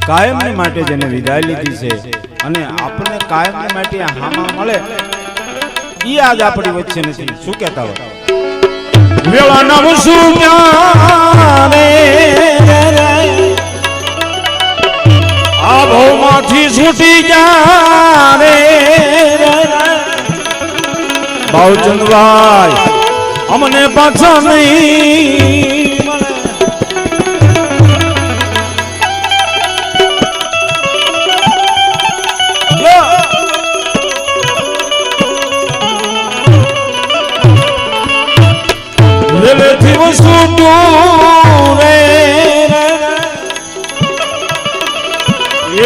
કાયમની માટે જેને વિદાય લીધી છે અને આપણને કાયમની માટે હામા મળે ઈ આજ આપણી વચ્ચે નથી. શું કહેતા હોય? વેળા નવ સુજાને આ ભવમાંથી છૂટી જાને ભાવચંદભાઈ અમને પાછા નહીં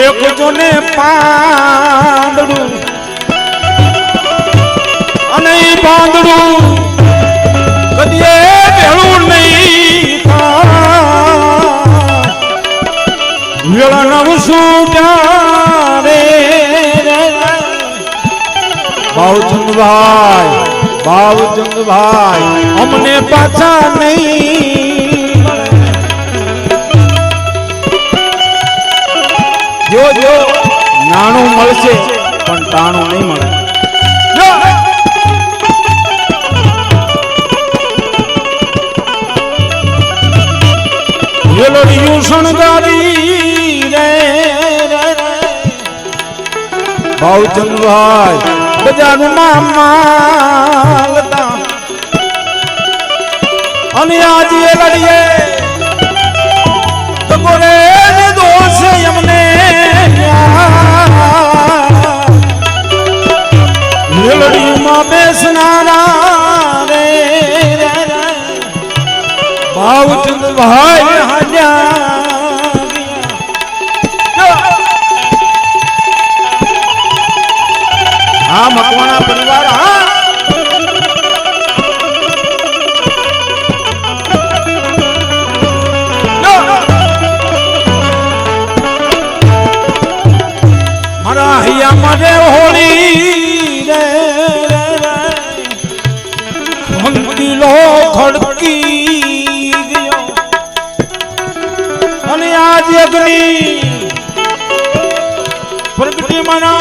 એક જોને પાંદડું અને પાંદડું કદીએ ભેળું નહીં વેળા નવસું જાણે ભાવચંદભાઈ અમને પાછા નહીં જો જો નાણું મળશે પણ ટાણું નહીં મળે. વેલોડિયું શણગારી રે ભાવચંદભાઈ બજારમાં માલતા અને આજે લડીએ તો કોરે દોષ અમને લડીમાં બેસનારા રે ભાવચંદભાઈ હાજર હા મકવાણા પરિવાર હા મારા હૈયા મારે હોળી રે ખંકીલો ખડકી ગયો અને આજ અગ્નિ પ્રગટી મના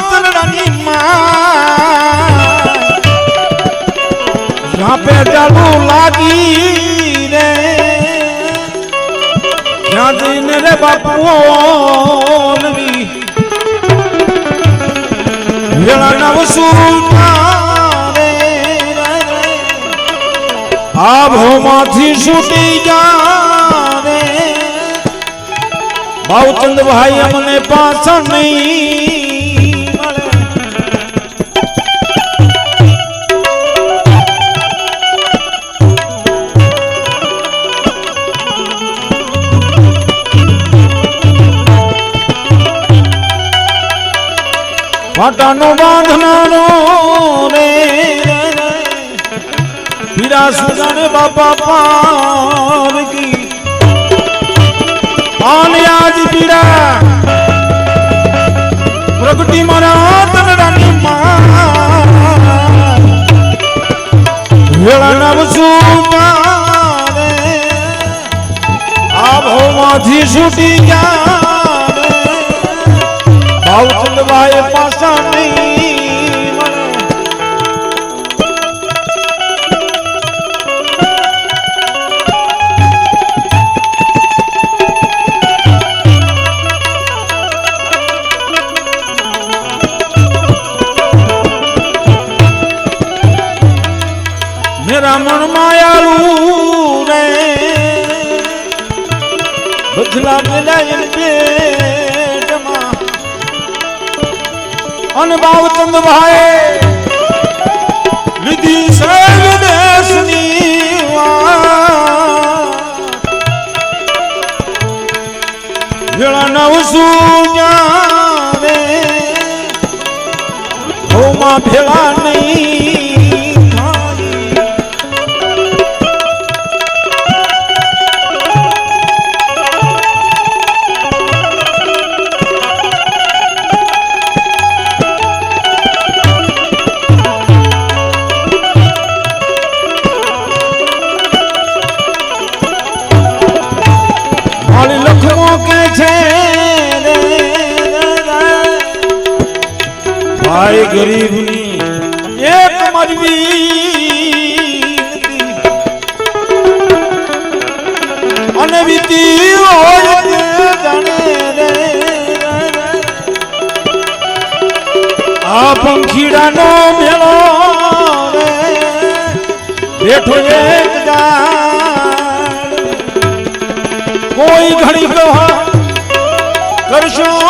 તનડાની માં ઝાપે ચાલુ લાગી રે જ્યાં જઈને રે બાપુ નવી વેળા નવસું રે આ ભવમાંથી છૂટી જા રે ભાવચંદભાઈ અમને પાછા નહીં મળે. પાટાનો બાંધનારો રે પીરા સુજાને બાપા પારકી અને આજ પીડા પ્રગટી મારા તનડાની માં વેળા નવસું રે આ ભવમાંથી છૂટી ગયા રે ભાવચંદભાઈ પાછા નહીં મળે. મેરા મન માયાળું રે બદલા મેલાય પેટમાં અને ભાવચંદભાઈ લીધી છે વિદેશની વેળા નવસું જાણે ભવમાં ભેળા નહીં લખવો કે છે સહાય ગરીબની એક મરવી અને વીતી હોય તે જાણે રે આ પંખીડાનો મેળો રે બેઠો એક ઝાડ કોઈ ઘડી કહો કરશો